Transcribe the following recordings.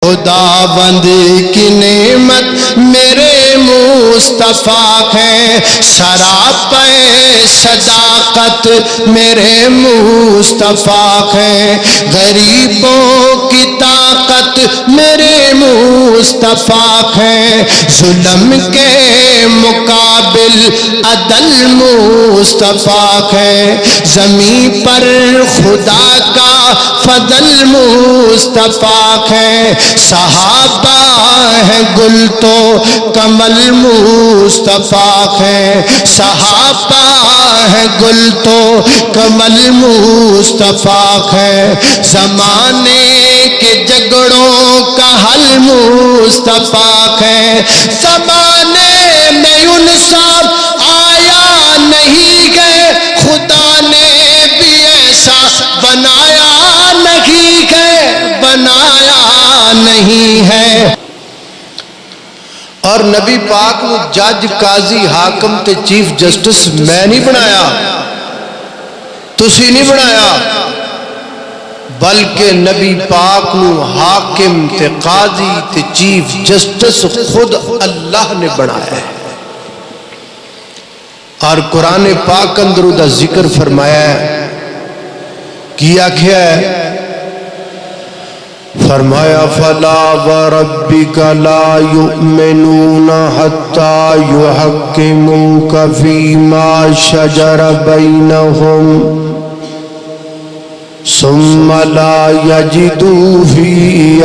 خداوند کی نعمت میرے مصطفیٰ ہے، سراپا صداقت میرے مصطفیٰ ہے، غریبوں کی طاقت میرے مصطفیٰ ہے، ظلم کے مقابل عدل مصطفیٰ ہے، زمین پر خدا کا فضل مصطفیٰ ہے، صحابہ ہے گل تو کمل مصطفیٰ ہے، صحابہ ہے گل تو کمل مصطفیٰ ہے، زمانے کے جھگڑوں کا حل مصطفیٰ ہے، زمانے میں انصاف آیا نہیں ہے، خدا نے بھی ایسا بنایا نہیں ہے، بنایا نہیں ہے۔ اور نبی پاک نو جج قاضی حاکم تے چیف جسٹس میں نہیں بنایا، تسی نہیں بنایا، بلکہ نبی پاک نو حاکم تے قاضی تے چیف جسٹس خود اللہ نے بنایا ہے۔ اور قرآن پاک اندر دا ذکر فرمایا ہے، کیا کیا ہے؟ فرمایا فلا وربک لا یؤمنون حتی یحکموک فیما شجر بینہم ثم لا یجدوا فی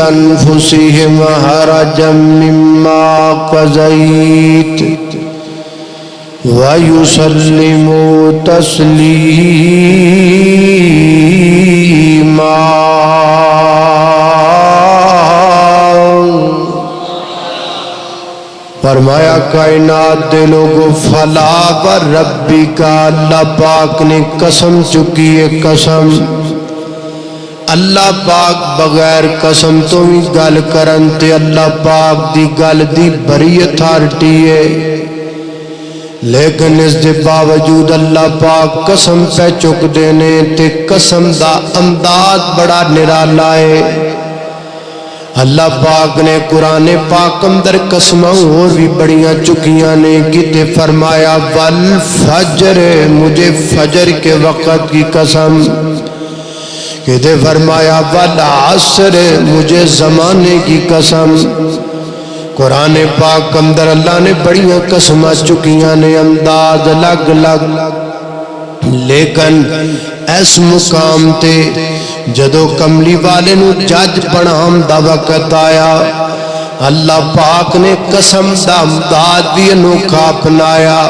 انفسہم حرجا مما قضیت وَيُسَلِّمُوا تَسْلِيمًا۔ فرمایا کائنات دے لوگو فلا وَرَبِّكَ، اللہ پاک نے قسم چکی ہے، قسم اللہ پاک بغیر قسم تو ہی گل کرن تے اللہ پاک دی گل دی بڑی اتھارٹی ہے، لیکن اس دے باوجود اللہ پاک قسم پہ چک دینے تے قسم دا انداز بڑا نرالا ہے۔ اللہ پاک نے قرآن پاک اندر قسمیں اور بھی بڑیاں چکیاں نے، کتے فرمایا والفجر، مجھے فجر کے وقت کی قسم، کتے فرمایا والعصر، مجھے زمانے کی قسم۔ قرآن پاک اندر اللہ نے بڑیاں قسمیں چکیاں نے، انداز الگ الگ، لیکن اس مقام تے جدو کملی والے نو جج بنام دا وقت آیا، اللہ پاک نے قسم دا انداز بھی انوکھا اپنایا،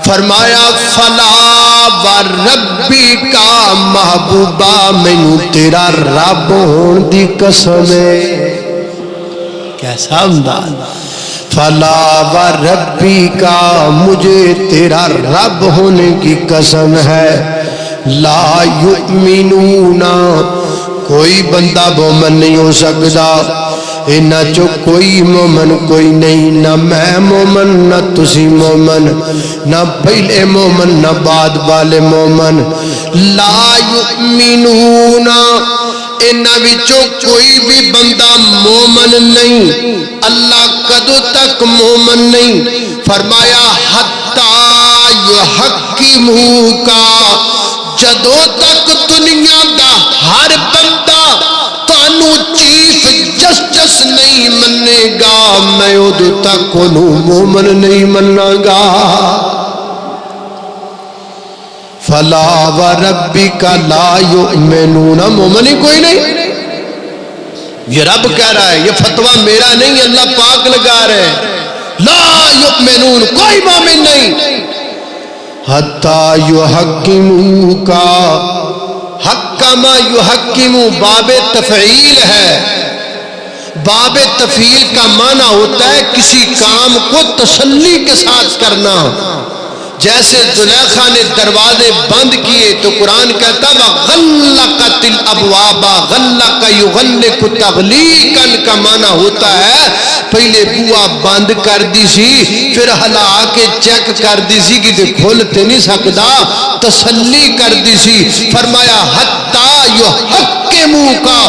فرمایا فلا وربک محبوبہ مینوں تیرا رب ہون دی قسم ہے۔ کیسا انداز، فلا وربک، مجھے تیرا رب ہونے کی قسم ہے، لا یؤمنون، کوئی بندہ مومن نہیں ہو سکتا، انہ چو کوئی مومن کوئی نہیں، نہ میں مومن نہ تسی مومن، نہ پہلے مومن نہ بعد والے مومن، لا یؤمنون، انہاں وچوں کوئی بھی بندہ مومن نہیں، اللہ کدو تک مومن نہیں، فرمایا حتی یحکموک، جدو تک دنیا دا ہر بندہ تانوں چیف جسٹس نہیں منے گا، میں ادو تک انہوں مومن نہیں منا گا۔ فلا وربک لا یؤمنون، مومن ہی کوئی نہیں، یہ رب کہہ رہا ہے، یہ فتویٰ میرا نہیں، اللہ پاک لگا رہے ہیں، لا یؤمنون، کوئی مومن نہیں، حتی یحکموک، حکم یحکمو باب تفعیل ہے، باب تفعیل کا معنی ہوتا ہے کسی کام کو تسلی کے ساتھ کرنا، جیسے زلیخا نے دروازے بند کیے تو قرآن کہتا وَغَلَّقَتِ الْأَبْوَابَ، غَلَّقَ يُغَلِّقُ تَغْلِيقًا کا معنی ہوتا ہے پہلے بوا بند کر دی سی، پھر ہلا کے چیک کر دی سی کہ کھولتے نہیں سکتا، تسلی کر دی سی، فرمایا حتی یحکموکا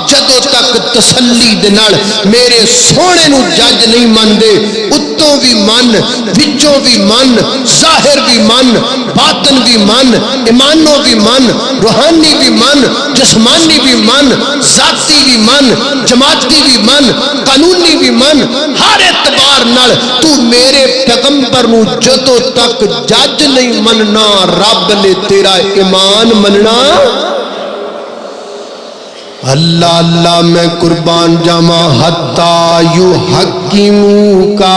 جدوں تک تسلی دے نال میرے سونے نو جج نہیں مندے اتوں بھی من وچوں بھی من ظاہر بھی من باطن بھی من ایمانوں بھی من روحانی بھی من جسمانی بھی من ذاتی بھی من جماعتی بھی من قانونی بھی من ہر اعتبار نال تو میرے پیغمبر نو جدوں تک جج نہیں مننا رب نے تیرا ایمان مننا اللہ اللہ میں قربان جاواں حتی یحکموکا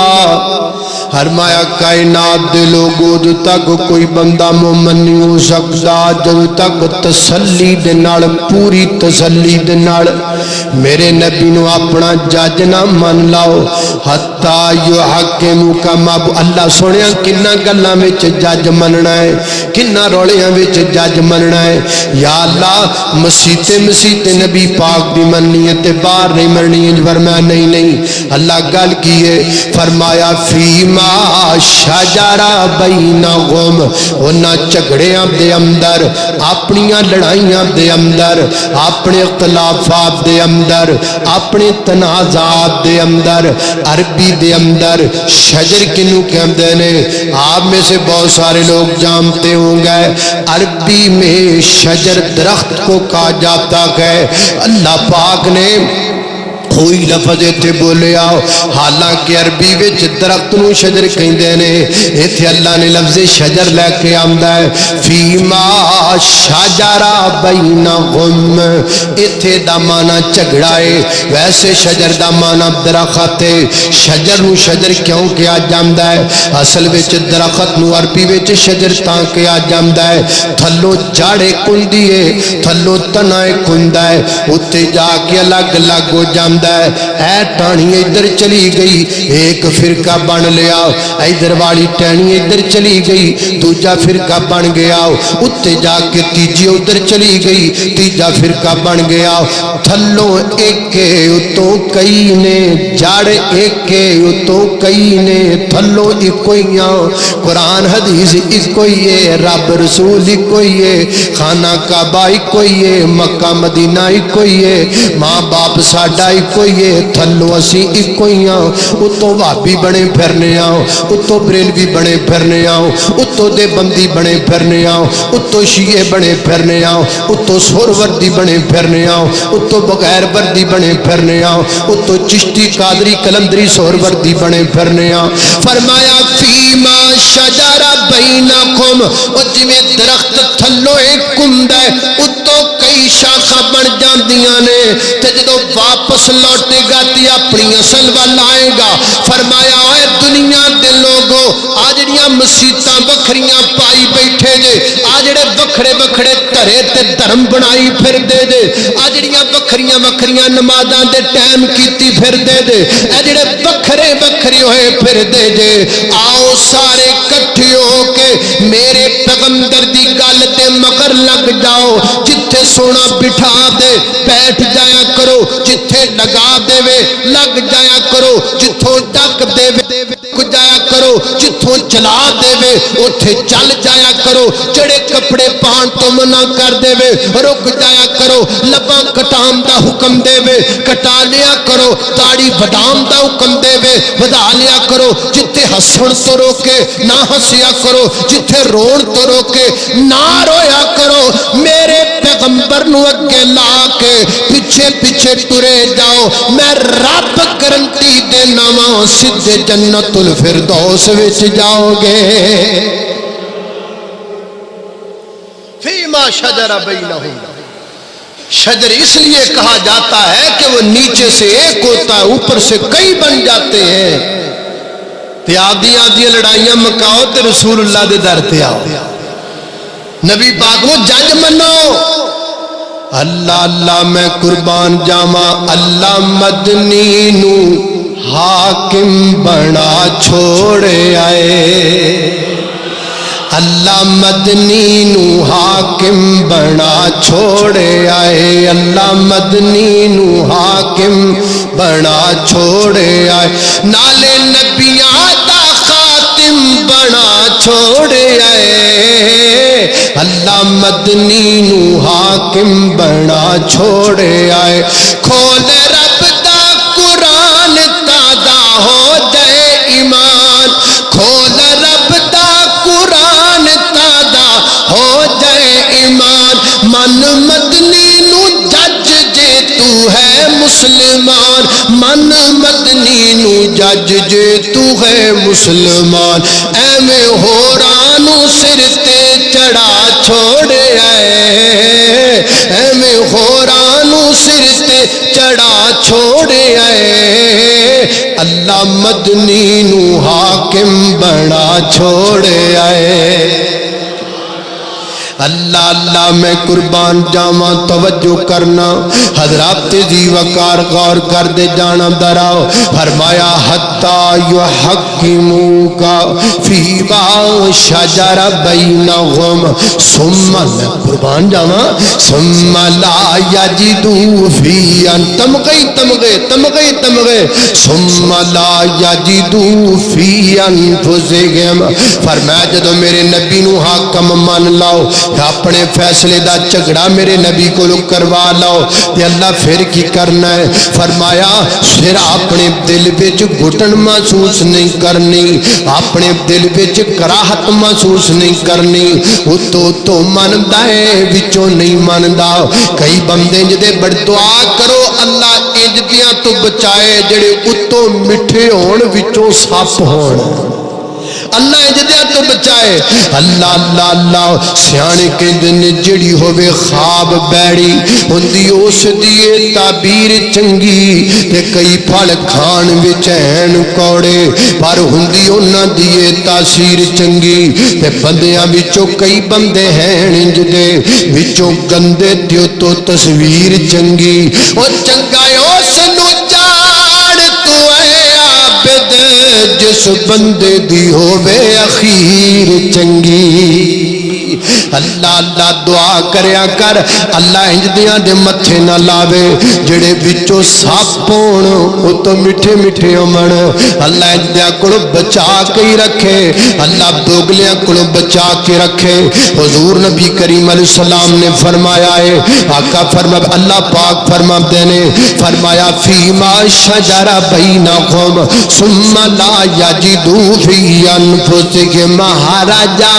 فرمایا کائنات دے لوگوں جو تک کوئی بندہ مومن نہیں ہو سکتا جب تک تسلی دے نال پوری تسلی دے نال میرے نبی نو اپنا جج نہ من لاؤ حتی یحکموکا اللہ سنیا کنا گلاں وچ جج مننا ہے کنا رولیاں وچ جج مننا ہے یا اللہ مسیتے نبی پاک دی مننی ہے تے باہر نہیں مننی ہے فرمایا نہیں اللہ گل کی ہے فرمایا فیما شجرا بینہم انہاں جھگڑیاں دے اندر اپنیاں لڑائیاں دے اندر اپنے اختلافات دے اندر اپنے تنازعات دے اندر عربی دے اندر شجر کنو کہندے نے آپ میں سے بہت سارے لوگ جانتے ہوں گے عربی میں شجر درخت کو کہا جاتا ہے اللہ پاک نے کوئی لفظ اتھے بولے آؤ حالانکہ عربی وچ درخت نو شجر کہندے نے اتھے اللہ نے لفظ شجر لے کے آمدا ہے فیما شجرا بینہم اتھے دا معنی جھگڑا ہے ویسے شجر دا معنی درخت ہے شجر نو شجر کیوں کیا جاندا ہے اصل وچ درخت نو عربی وچ شجر تاں کیا جاندا ہے تھلو جاڑے کندی ہے تھلو تنا کندا ہے اتھے جا کے الگ الگ ہو جاندا اے ٹانی ادھر چلی گئی ایک فرقہ بن لیا ادھر والی ٹہنی ادھر چلی گئی دوجا فرقہ بن گیا اتنے جا کے تیجی ادھر چلی گئی تیجا فرقہ بن گیا تھلوں ایک اتوں کئی نے جڑ ایک اتوں کئی نے تھلوں اکوئیاں قرآن حدیث اکوئی ہے رب رسول اکوئی ہے خانہ کعبہ اکوئی ہے مکہ مدینہ اکوئی ہے ماں باپ ساڈا کوئی ہے تھلو اسی اکوئی آؤ اتو بھابی بنے پھرنے آؤ اتو بریلوی بنے پھرنے آؤ اتو دے بندی بنے پھرنے آؤ اتو شیعہ بنے پھرنے آؤ اتو سور وردی بنے پھرنے آؤ اتو بغیر وردی بنے پھرنے آؤ اتو چشتی قادری کلندری سور وردی بنے پھرنے آؤ فرمایا فیما شجرا بینکم اور جویں درخت تھلو ایک کمد ہے اتو کئی شاخہ بن جاندیاں نے تے جدو واپس لوٹے گا تی اپنی اصل وال آئے گا فرمایا اے دنیا دے لوگوں آجڑیاں مسیتاں بکھریاں پائی بیٹھے جے آجڑے بکھڑے بکھڑے ترے تے دھرم بنائی پھر دے جے آجڑیاں بکھریاں نمازاں دے ٹائم کیتی پھر دے جے آجڑے بکھرے بکھری ہوئے پھر دے جے آؤ سارے کٹھے ہو کے میرے پیغمبر دی گل تے مگر لگ جاؤ جتھے سونا بٹھا دے بیٹھ جایا کرو جتھے لگا دے وے لگ جایا کرو جتھوں ڈک دے وے جایا کرو جتھوں چلا دے وے اتھے چل جایا کرو جڑے کپڑے پہن تو منع کر دے وے رک جایا کرو لباں کٹام دا حکم دے وے کٹا لیا کرو داڑھی وڈام دا حکم دے وے ودا لیا کرو جتھے ہسن تو روکے نہ ہسیا کرو جتھے رون تو روکے نہ رویا کرو میرے پیغمبر نو اگے لا کے پیچھے پیچھے ٹرے جاؤ میں رب گارنٹی دینا وا سیدھے جنت الفردوس وچ جاؤ گے فیما شجر بینہم شجر اس لیے کہا جاتا ہے کہ وہ نیچے سے ایک ہوتا ہے اوپر سے کئی بن جاتے ہیں تے آدھی لڑائیاں مکاؤ تے رسول اللہ دے در تے آؤ نبی پاک نو جج منو اللہ اللہ میں قربان جاواں اللہ مدنی نو حاکم بنا چھوڑے آئے اللہ مدنی نو حاکم بنا چھوڑے آئے اللہ مدنی نو حاکم بنا چھوڑے آئے نالے نبیاں دا خاتم بنا چھوڑے آئے اللہ مدنی نو حاکم بنا چھوڑے آئے کھول رب دا قرآن تازہ ہو جائے ایمان کھول رب دا قرآن تازہ ہو جائے ایمان من مدنی نو جج جے تو ہے مسلمان من مدنی نو جج جے تو ہے مسلمان ایویں ہورانو سر تے چڑھا چھوڑے آئے ایویں ہورانو سر تے چڑھا چھوڑے آئے اللہ مدنی نو حاکم بنا چھوڑے آئے اللہ اللہ میں قربان جاواں توجہ کرنا حضرات جی وقار غور کر دے جانا دراؤ فرمایا حتی یحکموکا فیما شجر بینہم ثم میں قربان جاواں ثم لا یجدو فی تمغے ثم لا یجدو فی انفسہم فرمایا جدو میرے نبی نو حاکم مان لاؤ اپنے فیصلے دا جھگڑا میرے نبی کو کروا لاؤ تے اللہ پھر کی کرنا ہے فرمایا پھر اپنے دل وچ گھٹن محسوس نہیں کرنی اپنے دل وچ کراہت محسوس نہیں کرنی تو مندا ہے وچوں نہیں مندا کئی بندے جدے بڑ دعا کرو اللہ انج دیاں تو بچائے جڑے اتوں میٹھے ہون وچوں سپ ہون اللہ جدیاں تو بچائے اللہ اللہ اللہ سیانے کے دن جڑی ہوئے خواب بیڑی ہوندی اس دیئے تعبیر چنگی تے کئی پھل کھان وچین کوڑے پر ہوندی انہاں دیئے تاثیر چنگی تے بندیاں وچوں کئی بندے ہیں جدے وچوں گندے دیو تو تصویر چنگی او چنگا اس نو جاڑ تو اے عابد جس بندے دی ہووے اخیر چنگی اللہ اللہ دعا کریا کر اللہ انجدیاں دے متھے نہ لاوے جڑے وچوں سپ ہون او تو میٹھے میٹھے امن اللہ انجدیاں کولوں بچا کے رکھے اللہ دوگلیاں کولوں بچا کے رکھے حضور نبی کریم علیہ السلام نے فرمایا ہے آقا فرما اللہ پاک فرماتے نے فرمایا فیما شجر بینہم ثم لا یجدو فی انفسہم حرجا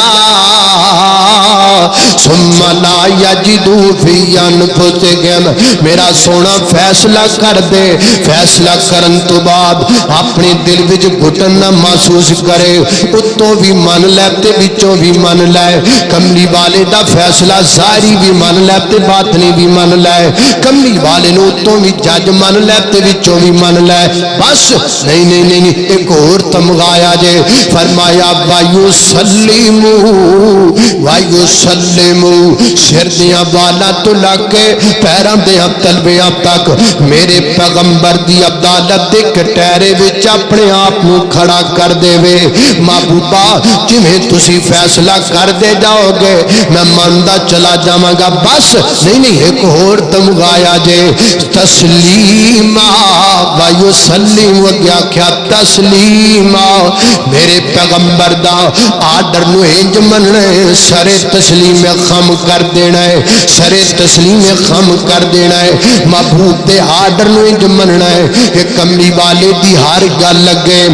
ثم لا یجدو فی انفسہم میرا سونا فیصلہ کر دے فیصلہ کرن تو بعد اپنے دل وچ گھٹن نہ محسوس کرے اتوں بھی من لے تے وچوں بھی من لے کملی والے دا فیصلہ ظاہری بھی من لے تے باطنی بھی من لے کملی والے نو اتوں بھی جج من لے تے وچوں بھی من لے بس نہیں نہیں نہیں ایک اور تمغایا جے فرمایا وایو سلیمو وایو سلیمو سر دیاں والا تو لکے پیران دیاں تلبیاں تک میرے پیغمبر دی عدالت دے کٹیرے وچ اپنے آپ نو کھڑا کر دے وے محبوبہ جویں تسی فیصلہ کر دے جاؤ گے میں مندا چلا جاواں گا بس نہیں نہیں ایک اور تمغایا جے تسلیما وایو سلیم کیا کیا تسلیما میرے پیغمبر دا آرڈر نو انج مننے سرے تسلیم خم کر دینا ہے سرے تسلیم خم کر دینا ہے محبوب دے آرڈر نو انج مننا ہے کہ کملی والے دی ہر گل لگے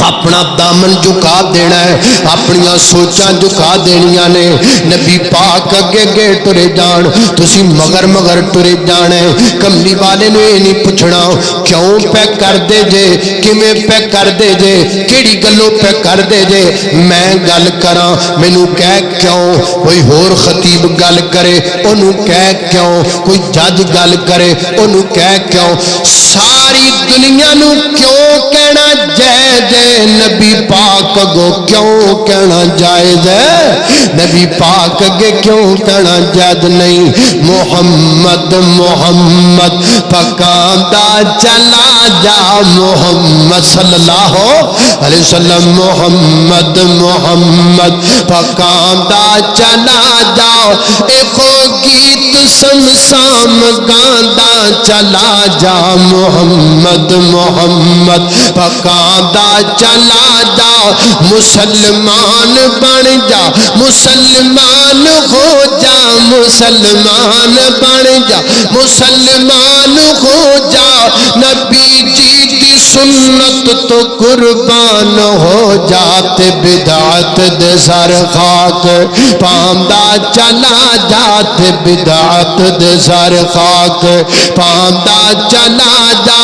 اپنا دامن جھکا دینا ہے اپنیاں سوچاں جھکا دینیاں نے نبی پاک اگے گے ٹرے جان تسی مگر مگر ٹرے جانے کملی والے نے نہیں پوچھنا کیوں پہ کر دے جے کیویں پہ کر دے جے کیڑی گلوں پہ کر دے جے میں گل کراں مینوں کہہ کیوں کوئی ہور خطیب گل کرے اونوں کہہ کیوں کوئی جج گل کرے اونوں کہہ کیوں ساری دنیا نو کیوں کہنا جائز ہے نبی پاک گو کیوں کہنا جائز ہے نبی پاک اگے کیوں کہنا جائز نہیں محمد محمد پکاندا چلا جا محمد صلی اللہ علیہ وسلم محمد محمد پکاندا چلا جاؤ ایکو گیت سمسام گاندا چلا جا محمد محمد پکاندا چلا جا مسلمان بن جا مسلمان ہو جا مسلمان بن جا مسلمان ہو جا نبی جی دی سنت تو قربان ہو جا تے بدعت دے سر خاک پاندا چلا جا تے بدعت دے سر خاک پاندا چلا جا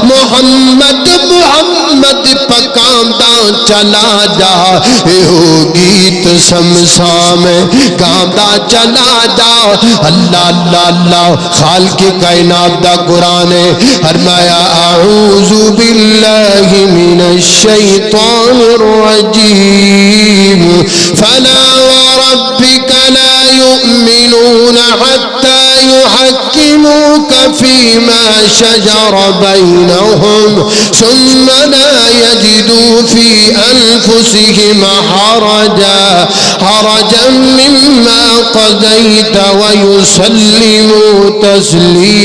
محمد محمد پکاندا چلا جا ایہو گیت شمشاں میں گاندا چلا جا اللہ اللہ اللہ خالق کائنات دا قرآن ہے فرمایا اعوذ باللہ من الشیطان الرجیم فلا وربك لا يؤمنون حتى يحكموك فيما شجر بينهم ثم لا يجدوا في أنفسهم حرجا مما قضيت ويسلموا تسليما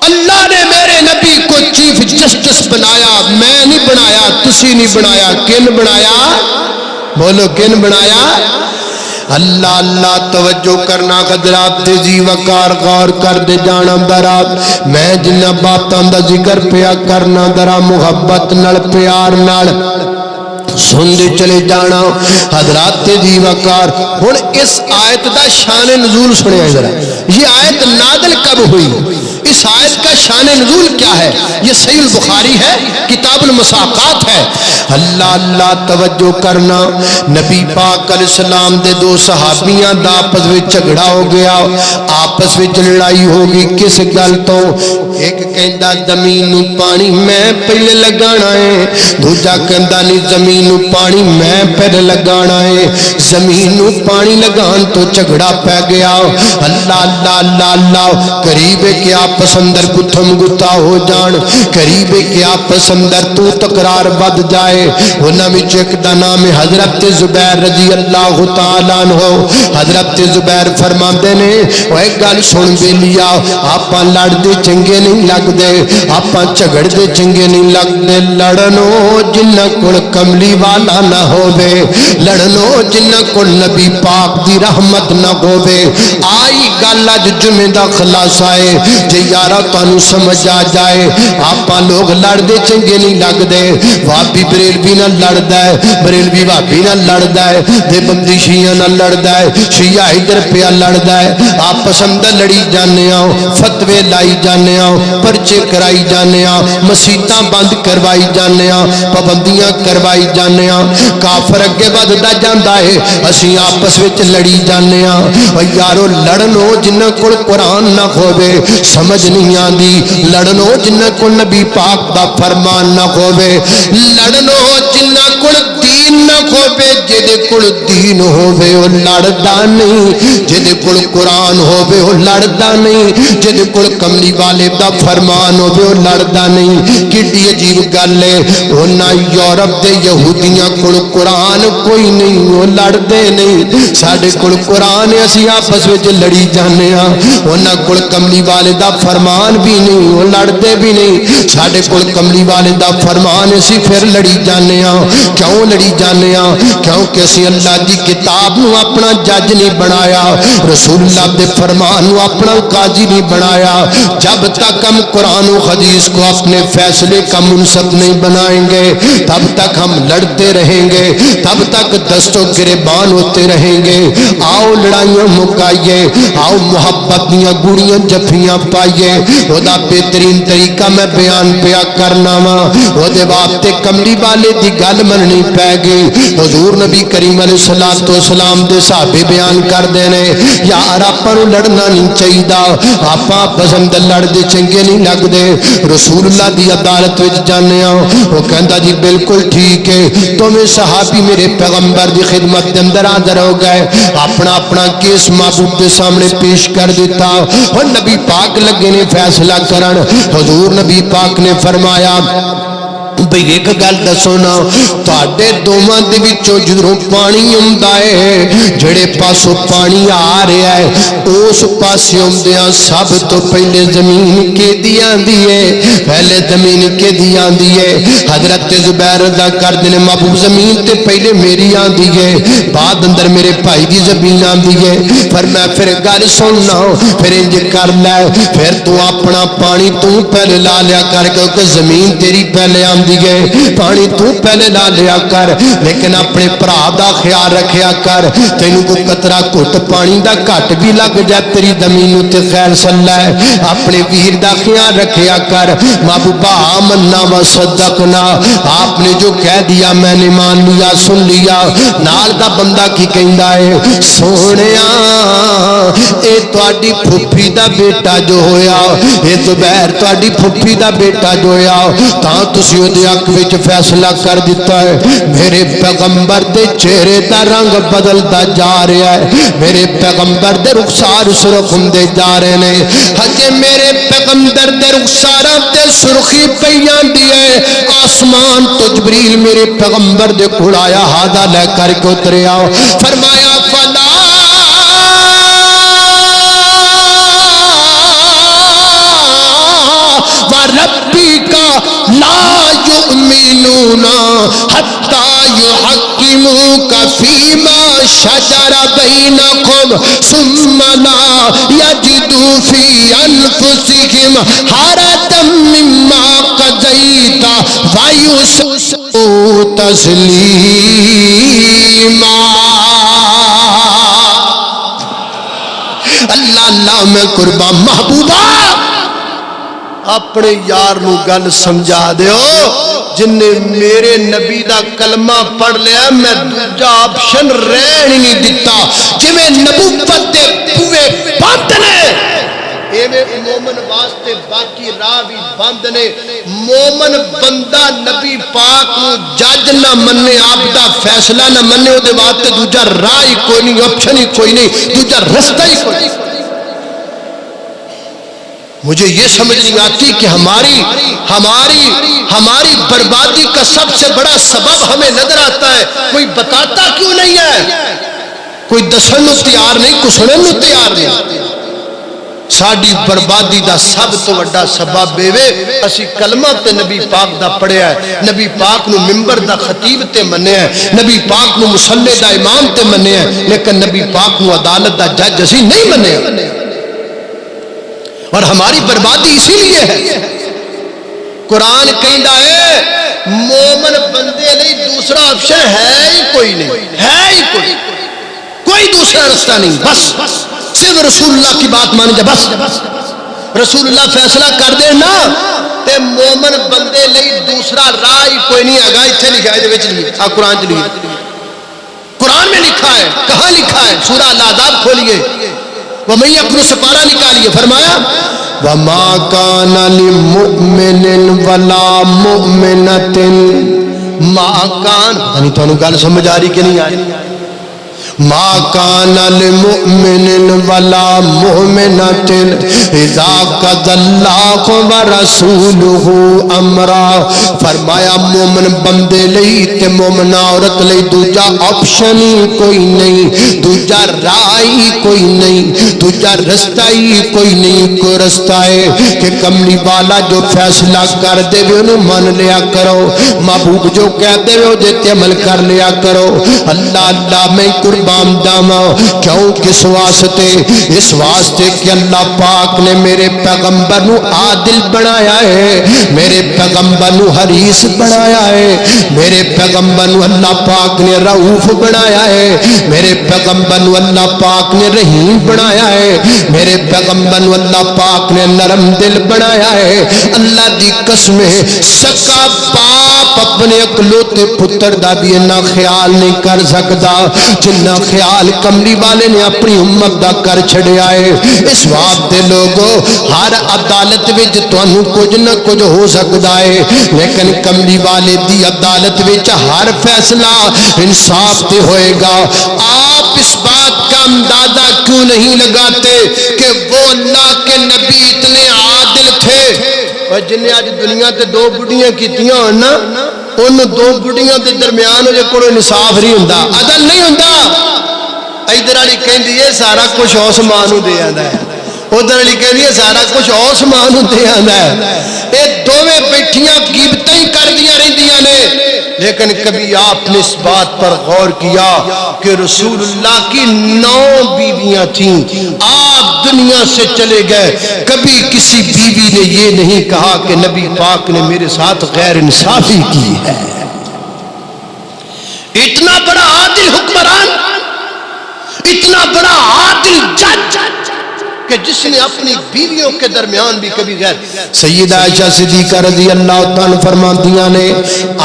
اللہ نے میرے نبی کو چیف جسٹس بنایا میں نہیں بنایا تسی نہیں بنایا کن بنایا بولو کن بنایا اللہ اللہ توجہ کرنا حضرات تیزی وقار غور کر دے جانا درات میں جنہ باتاں دا ذکر پیا کرنا درا محبت نال پیار نال سن دے چلے جانا حضرات تیزی وقار ہن اس آیت دا شان نزول سنے ہیں ذرا یہ آیت نازل کب ہوئی اس آیت کا شان نزول کیا ہے یہ صحیح البخاری ہے کتاب المساقات ہے اللہ اللہ توجہ کرنا نبی پاک علیہ السلام دے دو صحابیاں دا آپس میں جھگڑا ہو گیا آپس میں لڑائی ہوگی کس گل تو ایک کہندا زمین نو پانی میں پہلے لگانا ہے دوجا کہندا نہیں زمین نو پانی میں پہلے لگانا ہے زمین نو پانی لگان تو جھگڑا پہ گیا اللہ اللہ اللہ اللہ قریب ہے کہ آپس اندر گتھم گتا ہو جان قریب ہے کہ آپس اندر تو تقرار بد جائے انہاں وچ ایک دا نام ہے حضرت زبیر رضی اللہ تعالیٰ عنہ حضرت زبیر فرماندے نے او ایک گل سن بے لیا آپاں لڑ دے چنگے نہیں لگ دے آپاں جھگڑ دے چنگے نہیں لگ دے لڑنو جنہ کول کملی والا نہ ہووے لڑنو جنہ کول نبی پاک دی رحمت نہ ہووے آئی گل اج جمعے دا خلاصہ ہے جے یارا تانوں سمجھ آ جائے آپاں لوگ لڑ دے چنگے نہیں لگ دے وابی بریلوی نہ لڑدا ہے بریلوی وابی نہ لڑدا ہے دیوبندی شیعہ نہ لڑدا ہے شیعہ ادھر پیا لڑدا ہے آپس اندر لڑی جانے آؤ فتوے لائی جانے آؤ پرچے کرائی جانے آؤ مسیتاں بند کروائی جانے آؤ پابندیاں کروائی جانے آؤ کافر اگے وددا جاندا ہے اسی آپس وچ لڑی جانے آؤ او یارو لڑنو جنہ کول قرآن نہ ہووے سمجھ نہیں آندی لڑنو جنہ کول نبی پاک دا فرمان نہ ہووے لڑنو جنہ کول دین نہ ہووے جدے کول دین ہووے او لڑدا نہیں جدے کول قرآن ہووے او لڑدا نہیں جدے کول کملی والے دا فرمان ہووے او لڑدا نہیں کڈی عجیب گل ہے انہاں یورپ دے یہودیاں کول قرآن کوئی نہیں او لڑدے نہیں ساڈے کول قرآن ہے اسی آپس وچ لڑی جانے ہاں انہاں کول کملی والے دا فرمان بھی نہیں او لڑدے بھی نہیں ساڈے کول کملی والے دا فرمان اسی پھر لڑی جانے ہاں کیوں لڑی جانے ہاں کیونکہ اسی اللہ دی کتاب نو اپنا جج نہیں بنایا رسول اللہ دے فرمان نو اپنا قاضی نہیں بنایا جب تک ہم قرآن و حدیث کو اپنے فیصلے کا منصف نہیں بنائیں گے تب تک ہم لڑتے رہیں گے تب تک دست و گریبان ہوتے رہیں گے آؤ لڑائیاں مکائیے آؤ محبت دیاں گوڑیاں جفیاں پائیے وہ دا بہترین طریقہ میں بیان پیا کرنا وا وہ دے واسطے کملی والے دی گل مننی پے گئی حضور نبی کریم علیہ السلام دے صحابے بیان کر دینے یار آپاں نوں لڑنا نہیں چاہیدا آپاں پسند لڑ دے چنگے نہیں لگ دے رسول اللہ دی عدالت وچ جانے ہاں وہ کہندا جی بالکل ٹھیک ہے تمہیں صحابی میرے پیغمبر دی خدمت دے اندر حاضر ہو گئے اپنا اپنا کیس معبود دے سامنے پیش کر دیتا اور نبی پاک لگے نے فیصلہ کرن حضور نبی پاک نے فرمایا بھئی ایک گل دسو نا تواڈے دوواں دے وچوں جدوں پانی آوندا ہے جڑے پاسوں پانی آ رہا ہے اس پاسے آوندیاں سب تو پہلے زمین کیدی آندی ہے پہلے زمین کیدی آندی ہے حضرت زبیر رضا کردے نے محبوب زمین تے پہلے میری آندی ہے بعد اندر میرے بھائی دی زمین آندی ہے فرمایا پھر گل سننا پھر انج کر لے پھر تو اپنا پانی تو پہلے لا لیا کر کیونکہ زمین تیری پہلے آندی ہے پانی تو پہلے لا لیا کر لیکن اپنے بھرا دا خیال رکھیا کر تینوں کو قطرہ گھٹ پانی دا گھٹ بھی لگ جائے تیری زمین تے خیر صلی ہے اپنے ویر دا خیال رکھیا کر محبوبہ آمنا و صدقنا آپ نے جو کہہ دیا میں نے مان لیا سن لیا نال دا بندہ کی کہندا ہے سونیا اے تواڈی پھپھی دا بیٹا جو ہویا اے زبیر تواڈی پھپھی دا بیٹا جو ہویا تاں تسی اودے حق وچ فیصلہ کر دیتا ہے میرے پیغمبر دے چہرے دا رنگ بدلتا جا رہا ہے میرے پیغمبر دے رخسار سرخ ہوندے جا رہے نے ہجے میرے پیغمبر دے رخساراں تے سرخی پیاں دی ہے آسمان تو جبریل میرے پیغمبر دے کول آیا ہادا لے کر کے اتریا فرمایا فلا وَرَبِّكَ لَا يُؤْمِنُونَ حَتَّى يُحَكِّمُوكَ فِيمَا شَجَرَ بَيْنَكُمْ ثُمَّ لَا يَجِدُوا فِي أَنفُسِهِمْ حَرَجًا مِّمَّا قَضَيْتَ وَيُسَلِّمُوا تَسْلِيمًا اللہ اللہ میں قربان محبوبہ اپنے یار نو گل سمجھا دیو جن نے میرے نبی دا کلمہ پڑھ لیا میں دوجا آپشن رہن ہی نہیں دیتا جی میں نبوت دے پوے بند نے ایویں مومن واسطے باقی راہ بھی بند نے مومن بندہ نبی پاک نو جج نہ مننے آپ دا فیصلہ نہ مننے او دے واسطے دوجا راہ ہی کوئی نہیں آپشن ہی کوئی نہیں دوجا رستہ ہی کوئی نہیں مجھے یہ سمجھ نہیں آتی کہ ہماری بربادی کا سب سے بڑا سبب ہمیں نظر آتا ہے کوئی بتاتا کیوں نہیں ہے کوئی دسن نو تیار نہیں کوئی سنن نو تیار نہیں ساڈی بربادی دا سب تو بڑا سبب ہے اسی کلمہ تے نبی پاک دا پڑھیا ہے نبی پاک نو منبر دا خطیب تے منیا ہے نبی پاک نو مصلی دا امام تے منیا ہے لیکن نبی پاک نو عدالت دا جج اسی نہیں منیا اور ہماری بربادی اسی لیے ہے قرآن کہندا ہے مومن بندے لئی دوسرا آپشن ہے ہی کوئی نہیں ہے ہی کوئی دوسرا رستہ نہیں بس صرف رسول اللہ کی بات مان جا بس رسول اللہ فیصلہ کر دے نا تے مومن بندے لئی دوسرا راہ ہی کوئی نہیں ہے گا اتھے لکھا ہے وچ لکھا قرآن چ لکھا قرآن میں لکھا ہے کہاں لکھا ہے سورہ الاحزاب کھولیے وَمَن يَقْرُ سپارہ نکالیے فرمایا وَمَا كَانَ لِمُؤْمِنٍ وَلَا مُؤْمِنَةٍ مَا كَانَ یعنی تو انہوں گل سمجھ آ رہی کہ نہیں آئی ما كان لمؤمن ولا مؤمنة اذا قضى الله ورسوله امرا فرمایا مومن بندے لئی تے مومن عورت لئی دوجا آپشن ہی کوئی نہیں دوجا راہ ہی کوئی نہیں دوجا رستہ ہی کوئی نہیں کوئی رستہ ہے کہ کملی والا جو فیصلہ کر دے وے انہوں مان لیا کرو محبوب جو کہہ دے وے جے تے عمل کر لیا کرو اللہ اللہ میں قربان داما کیوں کس واسطے اس واسطے کہ اللہ پاک نے میرے پیغمبر نو عادل بنایا ہے میرے پیغمبر نو حریص بنایا ہے میرے پیغمبر نو اللہ پاک نے رؤوف بنایا ہے میرے پیغمبر نو اللہ پاک نے رحیم بنایا ہے میرے پیغمبر نو اللہ پاک نے نرم دل بنایا ہے اللہ دی قسم ہے سکا باپ اپنے اکلوتے پتر دا بھی اتنا خیال نہیں کر سکتا جنہ خیال کملی والے نے اپنی امت دا کر چھڑیا ہے اس واسطے لوگوں ہر عدالت وچ تانوں کچھ نہ کچھ ہو سکدا ہے لیکن کملی والے دی عدالت وچ ہر فیصلہ انصاف تے ہوئے گا آپ اس بات کا اندازہ کیوں نہیں لگاتے کہ وہ اللہ کے نبی اتنے عادل تھے جن اج دنیا تے دو بڑھیاں کیتیاں ہون نا ان دو بڑھیاں دے درمیان دے کول انصاف نہیں ہوندا عدل نہیں ہوندا ادھر والی کہندی ہے سارا کچھ اس ماں نوں دے آندا ہے ادھر والی کہندی ہے سارا کچھ اس ماں نوں دے آندا ہے اے دوویں بیٹھیاں غیبتاں ہی کردیاں رہندیاں نے لیکن کبھی آپ نے اس بات پر غور کیا کہ رسول اللہ کی 9 بیویاں تھیں آپ دنیا سے چلے گئے کبھی کسی بیوی نے یہ نہیں کہا کہ نبی پاک نے میرے ساتھ غیر انصافی کی ہے اتنا بڑا عادل حکمران اتنا بڑا عادل جج کہ جس نے اپنی بیویوں کے درمیان بھی کبھی غیر سیدہ عائشہ صدیقہ رضی اللہ تعالیٰ فرماندیاں نے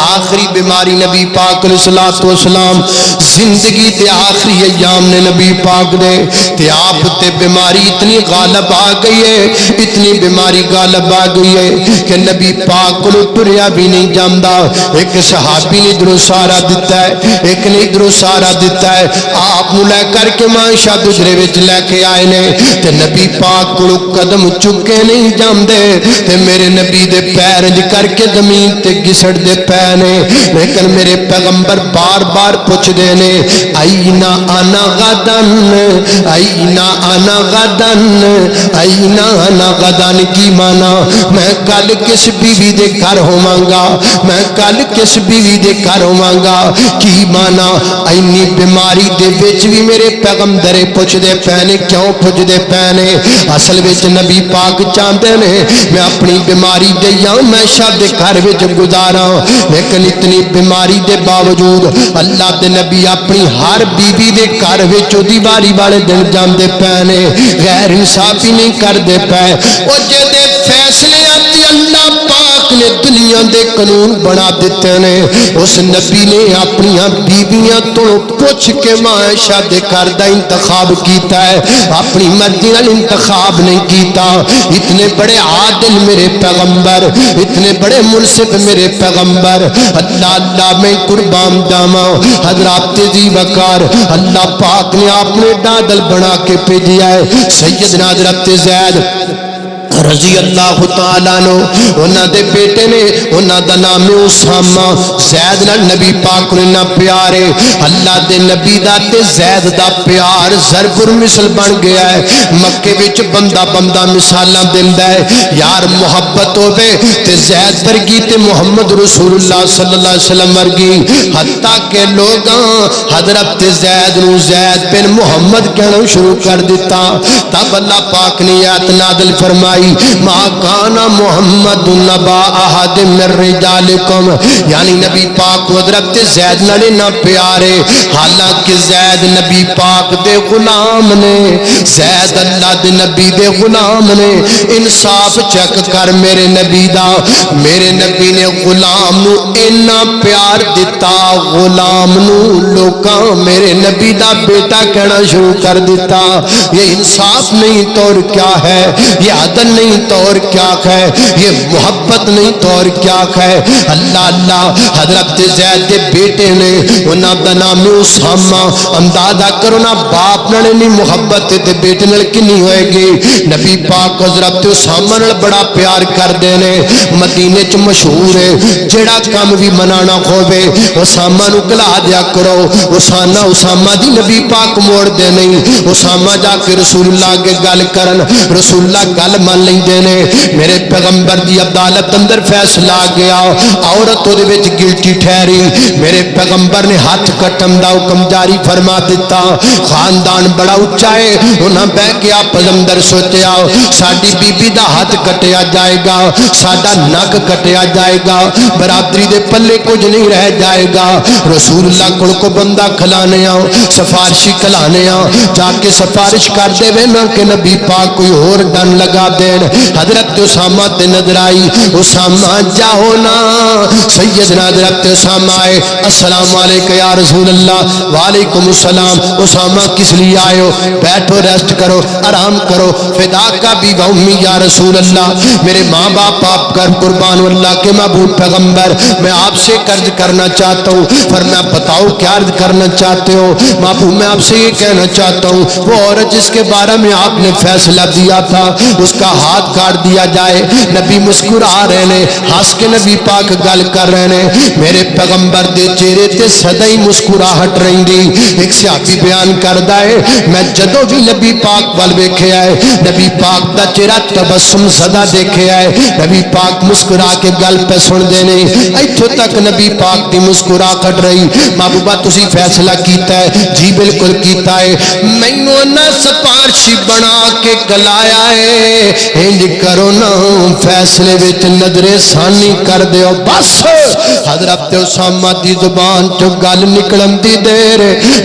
آخری بیماری نبی پاک علیہ السلام زندگی تے آخری ایام نے نبی پاک دے تے آپ تے بیماری اتنی غالب آ گئی ہے اتنی بیماری غالب آ گئی ہے کہ نبی پاک کو ٹریا بھی نہیں جاندا ایک صحابی نے ادھروں سہارا دیتا ہے ایک نے ادھروں سہارا دیتا ہے آپ نو لے کر کے ماشاء دجرے وچ لے کے آئے نے تے نبی پاک کو قدم چکے نہیں جاندے تے میرے نبی دے پیر انج کر کے زمین تے گھسڑ دے پے نے لیکن میرے پیغمبر بار بار پوچھ دے نے اینا انا غدن اینا انا غدن اینا انا غدن کی مانا میں کل کس بیوی دے گھر ہوواں گا میں کل کس بیوی دے گھر ہوواں گا کی مانا اینی بیماری دے وچ بھی میرے پیغمبر پوچھ دے پے نے کیوں پوچھ دے پے نے اصل وچ نبی پاک چاہتے نے میں اپنی بیماری دے یا میں شاد گھر وچ گزاراں لیکن اتنی بیماری دے باوجود اللہ دے نبی اپنی ہر بیوی دے گھر وچ دیواری والے دن جاندے پے نے غیر انصافی نہیں کردے پے او جے فیصلے اتے اللہ پاک نے دنیا دے قانون بنا دیتے نے اس نبی نے اپنی بیویاں تو پوچھ کے معاشہ دے گھر دا انتخاب کیتا ہے اپنی مرضی نال انتخاب نہیں کیتا اتنے بڑے عادل میرے پیغمبر اتنے بڑے منصف میرے پیغمبر اللہ اللہ میں قربان جاواں حضرات ذی وقار اللہ پاک نے آپ نے عادل بنا کے بھیجا ہے سیدنا حضرت زید رضی اللہ تعالیٰ نو انہاں دے بیٹے نے انہاں دا نام اسامہ زید نال نبی پاک نے نہ پیارے اللہ دے نبی دا تے زید دا پیار ضرب المثل بن گیا ہے مکے وچ بندہ بندہ مثالاں دیندا ہے یار محبت ہوے تے زید ورگی تے محمد رسول اللہ صلی اللہ علیہ وسلم ورگی حتیٰ کہ لوگاں حضرت زید نو زید بن محمد کہنا شروع کر دیتا تب اللہ پاک نے آیت نازل فرمائی ما کانا محمد نبا احد من رجالکم یعنی نبی پاک حضرت زید نالے نہ پیارے حالانکہ زید نبی پاک دے غلام نے زید اللہ دے نبی دے غلام نے انصاف چیک کر میرے نبی دا میرے نبی نے غلام نو اینا پیار دیتا غلام نو لوکاں میرے نبی دا بیٹا کہنا شروع کر دیتا یہ انصاف نہیں تو اور کیا ہے یہ عدل نہیں تو اور کیا ہے یہ محبت نہیں تو اور کیا ہے اللہ اللہ حضرت زید کے بیٹے نے انہاں دا نام اسامہ اندازہ کرو نا باپ نال نہیں محبت تے بیٹے نال کنی ہوئے گی نبی پاک حضرت اسامہ نال بڑا پیار کردے نے مدینے چ مشہور ہے جڑا کام بھی منانا ہوے اسامہ نو کلا دیا کرو اسامہ دی نبی پاک موڑ دے نہیں اسامہ جا کے رسول اللہ کے گل کرن رسول اللہ گل مان لیندے نے میرے پیغمبر دی عدالت اندر فیصلہ آ گیا عورت دے وچ گلٹی ٹھہری میرے پیغمبر نے ہاتھ کٹن دا حکم جاری فرما دیتا خاندان بڑا اونچا ہے انہاں بیٹھ کے آپس اندر سوچیا ساڈی بی بی دا ہاتھ کٹیا جائے گا ساڈا نک کٹیا جائے گا برادری دے پلے کچھ نہیں رہ جائے گا رسول اللہ کو بندہ کھلانے آؤ سفارشی کھلانے آؤ جا کے سفارش کر دے وے نہ کہ نبی پاک کوئی اور ڈن لگا دین حضرت اسامہ تے نظر آئی اسامہ جاؤ نا سیدنا حضرت اسامہ آئے السلام علیکم یا رسول اللہ وعلیکم السلام اسامہ کس لیے آئے ہو بیٹھو ریسٹ کرو آرام کرو فدا کا بھی امی یا رسول اللہ میرے ماں باپ آپ کر قربان اللہ کے محبوب پیغمبر میں آپ سے قرض کرنا چاہتا ہوں فرمایا بتاؤ کیا عرض کرنا چاہتے ہو محبوب میں آپ سے یہ کہنا چاہتا ہوں وہ عورت جس کے بارے میں آپ نے فیصلہ دیا تھا اس کا ہاتھ کاٹ دیا جائے. نبی مسکرا رہے نے, ہس کے نبی پاک گل کر رہے نے. میرے پیغمبر دے چہرے تے سدا ہی مسکراہٹ رہندی. ایک صحابی بیان کردا ہے میں جدوں بھی نبی پاک ول ویکھیا ہے, نبی پاک دا چہرہ تبسم سدا دیکھیا ہے. نبی پاک مسکرا کے گل پہ سن دے نے. ایتھوں تک نبی پاک دی مسکراہٹ رہی. محبوبہ تسی فیصلہ کیتا ہے؟ جی بالکل کیتا ہے. مینوں نہ سپارشی بنا کے گلایا ہے, انج کرو نا فیصلے وچ نظر ثانی کر دیو بس. حضرت اسامہ دی زبان چ گل نکلن دی دیر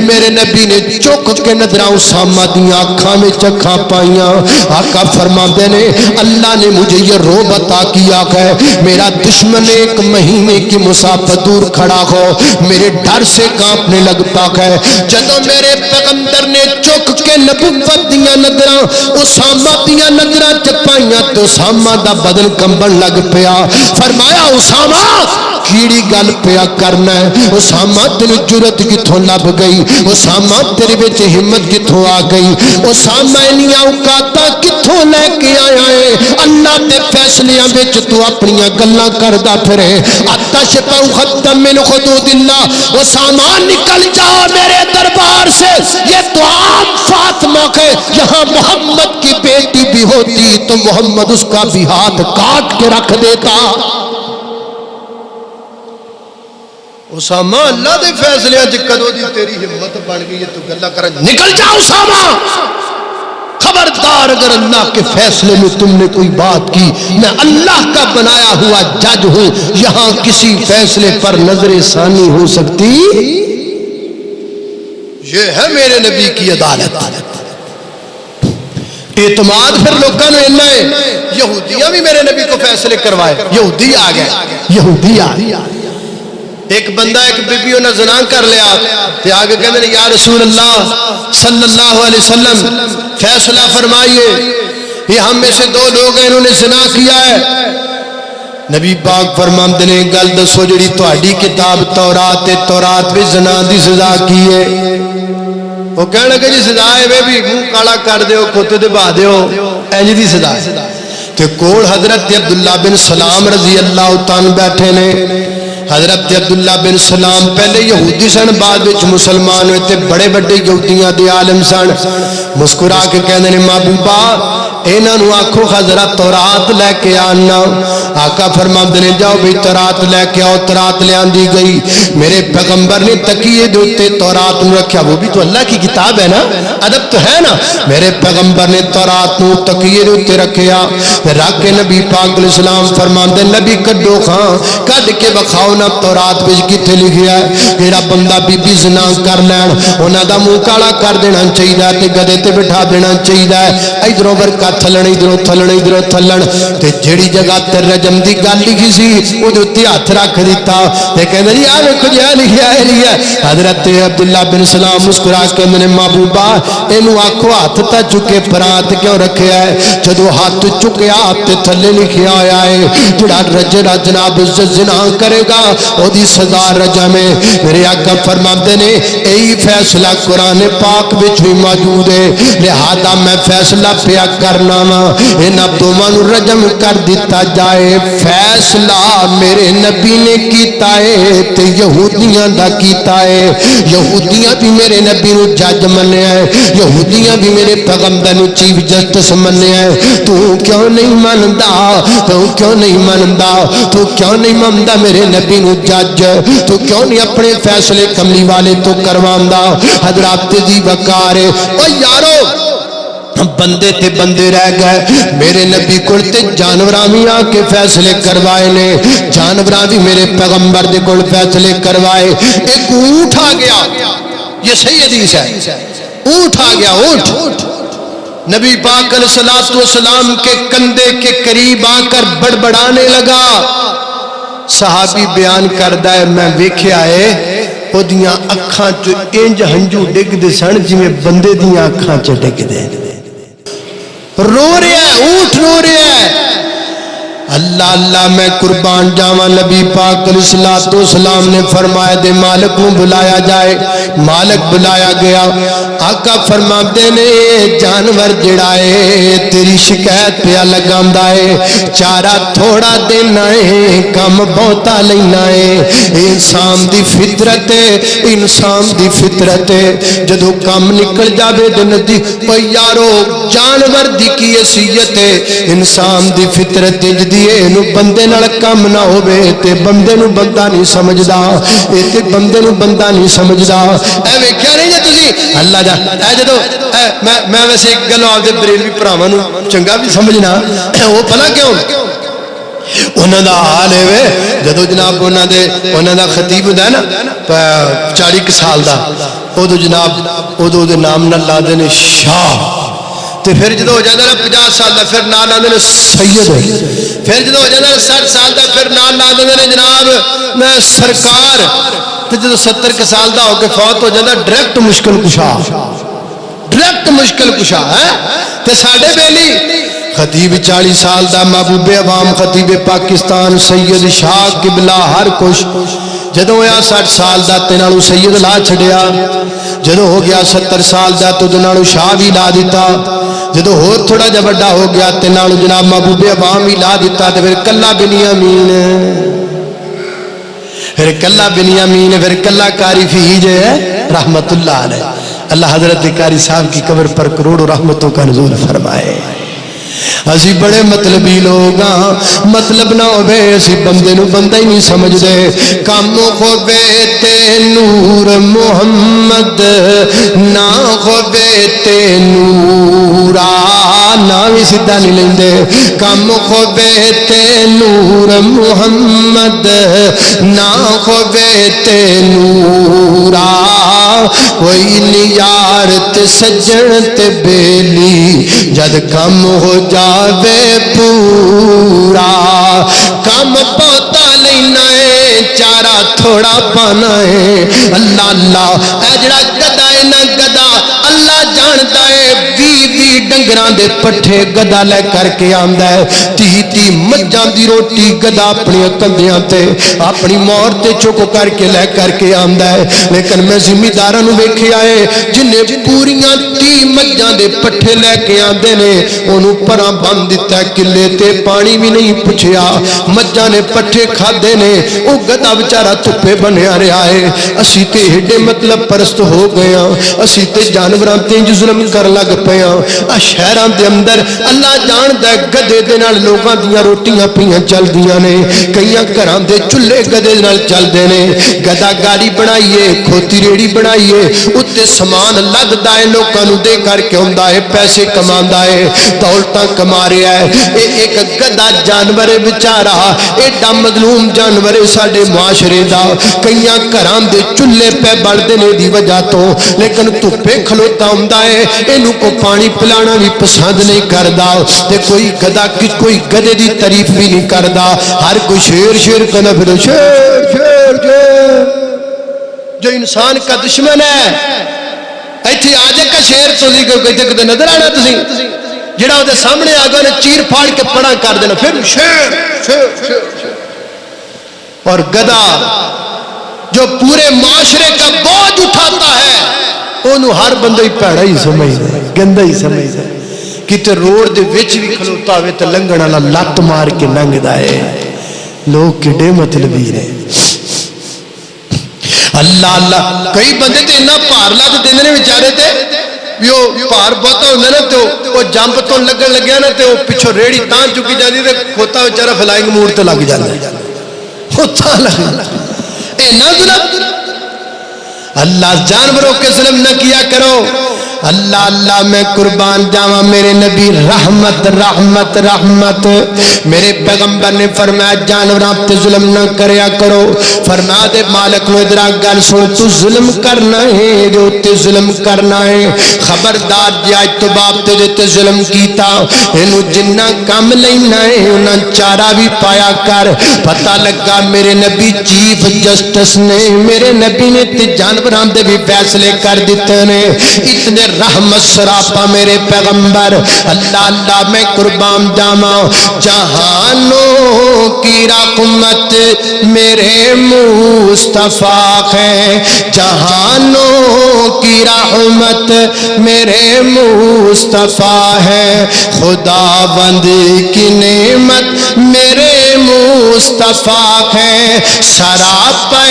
میرے نبی نے چک کے نظراں اسامہ دی آنکھاں وچ اکھاں پائیاں. آقا فرماندے نے اللہ نے مجھے یہ روب عطا کیا ہے, میرا دشمن ایک مہینے کی مسافت دور کھڑا ہو میرے ڈر سے کانپنے لگتا ہے. جدوں میرے پیغمبر نے چک کے نبوت دیاں نظراں اسامہ دیاں نظراں چپائیاں تو اسامہ دا بدن کمبن لگ پیا. فرمایا اسامہ کیڑی گل پیا کرنا ہے؟ اسامہ تینوں جرت کتھوں لب گئی؟ اسامہ تیرے وچ ہمت کتھوں آ گئی؟ اسامہ انیاں اوقاتاں کتھوں لے کے آیا ہے؟ اللہ دے فیصلیاں وچ تو اپنیاں گلاں کردا پھرے. اتشفع ختم من حدود اللہ. اسامہ نکل جاؤ میرے دربار سے, یہ تو عام فاطمہ ہے. یہاں محمد کی بیٹی بھی ہوتی تو محمد اس کا بھی ہاتھ کاٹ کے رکھ دیتا. اسامہ اللہ دے فیصلے اج کدوں دی تیری ہمت بن گئی ہے تو گلا کر. نکل جا اسامہ, خبردار اگر اللہ کے فیصلے میں تم نے کوئی بات کی, میں اللہ کا بنایا ہوا جج ہوں, یہاں کسی فیصلے پر نظر ثانی ہو سکتی. یہ ہے میرے نبی کی عدالت. اعتماد پھر لوگوں نے اتنا ہے. یہودیاں بھی میرے نبی کو فیصلے کروائے. یہودی آ گئے, یہودی آ گئے. ایک بندہ ایک بیبیوں نے زنا کر لیا تے آگے کہنے لگے یا رسول اللہ صلی اللہ علیہ وسلم فیصلہ فرمائیے, یہ ہم میں سے دو لوگ ہیں انہوں نے زنا کیا ہے. نبی پاک فرماندے نے گل دسو جڑی تہاڈی کتاب تورات ہے, تورات وچ زنا دی سزا کی ہے؟ وہ کہنے لگے جی سزا ہے بے منہ کالا کر دیو, کتے تے بہا دیو, انج دی سزا ہے. تے کول حضرت عبداللہ بن سلام رضی اللہ تعالی بیٹھے نے. حضرت عبداللہ بن سلام پہلے یہودی سن, بعد وچ مسلمان ہوئے تے بڑے بڑے یہودیاں دے عالم سن. مسکرا کے کہندے نے محبوبہ انہاں نوں آکھو حضرت تورات لے کے آنا. آقا فرماندے نے جاؤ بھی تورات لے کے آؤ. تورات لے آندی گئی. میرے پیغمبر نے تکیے دے اوتے تورات نوں رکھیا, وہ بھی تو اللہ کی کتاب ہے نا, ادب تو ہے نا. میرے پیغمبر نے تورات نوں تکیے دے اوتے رکھیا, رکھ کے نبی پاک علیہ السلام فرماندے نبی کڈو خاں کڈ کے بخاؤ نا تورات وچ کتے لکھیا ہے جیڑا بندہ بی بی زنا کر لین انہاں دا منہ کالا کر دینا چاہیے تے گدے تے بٹھا دینا چاہیے. ادھروں برکا تھلن, ادھروں تھلن, ادھروں تھلن. تے جیڑی جگہ تے رجم دی گل لکھی سی اودے تے ہاتھ رکھ دیتا تے کہندے جی آ ویکھو جی لکھیا ہے. حضرت عبداللہ بن سلام مسکرا کے کہندے نے محبوبہ اینو آکھو ہاتھ تا چکے پرات کیوں رکھیا ہے؟ جدوں ہاتھ چکیا تے تھلے لکھیا ہویا ہے جڑا رجنا جناب زنا کرے گا او دی سزا رجم ہے. میرے آقا فرماتے نے یہی فیصلہ قرآن پاک وچ بھی موجود ہے, لہذا میں فیصلہ پیا کرنا وا انہاں دوواں نوں رجم کر دیتا جائے. فیصلہ میرے نبی نے کیتا ہے تے یہودیاں دا کیتا ہے. یہودیاں بھی میرے نبی نوں جج منیا ہے, یہودیاں بھی میرے پیغمبر نوں چیف جسٹس منیا ہے. تو کیوں نہیں مندا, تو کیوں نہیں مندا, تو کیوں نہیں مندا میرے نبی نوں جج, تو کیوں نہیں اپنے فیصلے کملی والے تو کرواندا. حضرات دی وقار ہے. او یارو بندے تے بندے رہ گئے, میرے نبی کول تے جانوراں بھی آ کے فیصلے کروائے نے, جانوراں بھی میرے پیغمبر دے کول فیصلے کروائے. ایک اونٹ آ گیا, یہ صحیح حدیث ہے, اونٹ آ گیا, اونٹ نبی پاک علیہ الصلوۃ والسلام کے کندھے کے قریب آ کر بڑبڑانے لگا. صحابی بیان کردا ہے میں ویکھیا ہے اودیاں اکھاں چ انج ہنجو ڈگدے سن جویں بندے دیاں اکھاں چ ڈگدے. رو رہا ہے, اونٹ رو رہا ہے. اللہ اللہ میں قربان جاواں نبی پاک علیہ الصلوۃ والسلام نے فرمایا دے مالک کو بلایا جائے. مالک بلایا گیا. آقا فرماتے نے جانور جڑا ہے تیری شکایت پہ لگاندا ہے, چارہ تھوڑا دینا ہے کم بہتا لینا ہے. انسان دی فطرت ہے, انسان دی فطرت ہے جدو کم نکل جاوے دے ندی او یارو جانور دی کی حیثیت ہے. انسان دی فطرت جدی اینو بندے نال کم نہ ہوے تے بندے نو بندہ نہیں سمجھدا, اے تے بندے نو بندہ نہیں سمجھدا. اے ویکھیا نہیں جے تسی اللہ دا اے جدو میں ویسے ایک گل آپ دے بریلوی بھراواں نو چنگا بھی سمجھنا وہ بھلا کیوں انہاں دا حال ہے جدو جناب انہاں دا خطیب ہوندا ہے نا 40 سال دا اودو جناب اودو دے نام نہ لا دے نے شاہ, تے پھر جدو ہو جاتا ہے 50 سال دا پھر نام لا دے سید, پھر جدو ہو جاتا ہے 60 سال دا پھر نام لا دے جناب میں سرکار, تے جدو 70 سال دا ہو کے فوت ہو جاتا ڈائریکٹ مشکل کشا, ڈائریکٹ مشکل کشا ہے. تے ساڈے بیلی خطیب 40 سال دا محبوب عوام خطیب پاکستان سید شاہ قبلہ ہر کچھ جدو ہویا 60 سال دا تے نالوں سید لا چھڑیا, جدو ہو گیا 70 سال دا تو نالوں شاہ بھی لا دیتا, جدو ہو تھوڑا جا بڑا ہو گیا تے نالوں جناب محبوب عوام بھی لا دیتا. تے پھر کلا بنیامین, پھر کلا بنیامین, پھر کلا قاری فیج ہے رحمت اللہ علیہ. اللہ حضرت قاری صاحب کی قبر پر کروڑوں رحمتوں کا نزول فرمائے. اسی بڑے مطلبی لوگ ہاں, مطلب نہ ہوئے اسی بندے نو بندہ ہی نہیں سمجھ دے. کام خوبے تے نور محمد نہ خوبے تے نورا, نہ بھی سدھا نہیں لیندے. کام خوبے تے نور محمد نہ خوبے تے نورا, کوئی نیار تے سجن تے بیلی جد کم ہو جاوے پورا. کم پوتا لینا ہے چارہ تھوڑا پانا ہے. اللہ اللہ اے جڑا گدا ہے نا گدا اللہ جانتا ہے 20 ڈنگراں دے پٹھے گدا لے کر کے آندا ہے, 30 مجھاں دی روٹی گدا اپنی کندھیاں تے اپنی مور تے چک کر کے لے کر کے آندا ہے. لیکن میں ذمہ نو ویکھیا ہے جنے پوریاں 30 مجھاں دے پٹھے لے کے آندے نے اونوں پراں بن دتا کلے تے پانی بھی نہیں پچھیا, مجھاں نے پٹھے کھادے نے, او گدا بیچارہ دھپے بنیا رہا ہے. اسی تے ایڈے مطلب پرست ہو گئے ہاں, اسی تے جانوراں تے ظلم کر لگ پے ہاں. شہراں دے اندر اللہ جاندا ہے گدے دے نال لوکاں دیاں روٹیاں پیاں چلدیاں نے, کئیاں گھراں دے چولہے گدے نال چلدے نے. گدا گاڑی بنائیے, کھوتی ریڑی بنائیے, اُتے سامان لددا ہے لوکاں نوں دے کر کے ہوندا ہے, پیسے کماندا ہے, دولتاں کما رہا ہے. ایک گدا جانور بیچارہ ایڈا مظلوم جانور ساڈے معاشرے دا, کئیاں گھراں دے چولہے پہ بلدے نے دی وجہ تو, لیکن دھپے کھلوتا ہوندا ہے, اینوں کو پانی پلانا بھی پسند نہیں کردا. تے کوئی گدا کوئی گدے دی تعریف بھی نہیں کردا, ہر کوئی شیر شیر کنا پھر شیر شیر شیر. جو انسان کا دشمن ہے ایتھے آ جے کا شیر تسی کوئی نظر آنا تسی جڑا وہ سامنے آ گیا چیر پھاڑ کے پڑا کر دینا پھر شیر شیر شیر شیر. اور گدا جو پورے معاشرے کا بوجھ اٹھاتا ہے انہوں ہر بندہ ہی پیڑا ہی سمجھدا ہے, گندا ہی سمجھدا ہے. کتے روڈ دے وچ بھی کھلوتا ہوئے تے لنگن والا لت مار کے لنگدا ہے. لوگ کڈے مطلبی نے. اللہ اللہ کئی بندے تے اتنا بھار لد دیندے نے بیچارے تے بھی وہ بھار بہتا ہوندا نا تے وہ جمپ تو لگن لگیا نا تے وہ پچھوں ریڑھی تاں چکی جاندی تے کھوتا بیچارہ فلائنگ موڈ تے لگ جاندا ہے. کھوتا لگ اینا ظلم. اللہ جانوروں کے ظلم نہ کیا کرو. اللہ اللہ میں قربان جاواں میرے نبی رحمت رحمت رحمت میرے پیغمبر نے فرمایا جانوراں تے ظلم نہ کریا کرو. فرما دے مالک نو ادھر گل سن, تو ظلم کرنا ہے جو تے ظلم کرنا ہے, خبردار جے اج تو باپ تے تے ظلم کیتا اینو جنہ کم لینا ہے انہاں چارہ بھی پایا کر. پتہ لگا میرے نبی چیف جسٹس نے, میرے نبی نے تے جانوراں دے بھی فیصلے کر دتے نے. اتنے رحمت سراپا میرے پیغمبر اللہ اللہ میں قربان جاواں جہانوں کی رحمت میرے مصطفیٰ ہے جہانوں کی رحمت میرے مصطفیٰ ہے خداوند کی نعمت میرے مصطفیٰ ہے سراپا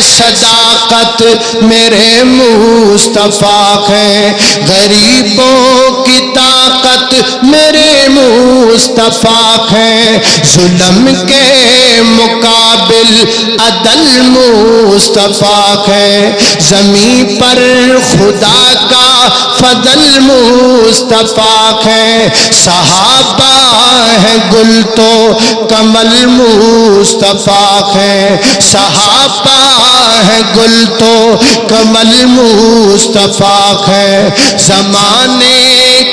صداقت میرے مصطفیٰ ہے غریبوں کی طاقت میرے مصطفیٰ ہے ظلم کے مقابل عدل مصطفیٰ ہے زمین پر خدا کا فضل مصطفیٰ ہے صحابہ ہے گل تو کمل مصطفیٰ ہے صحابہ ہے گل تو کمل مصطفیٰ ہے زمانے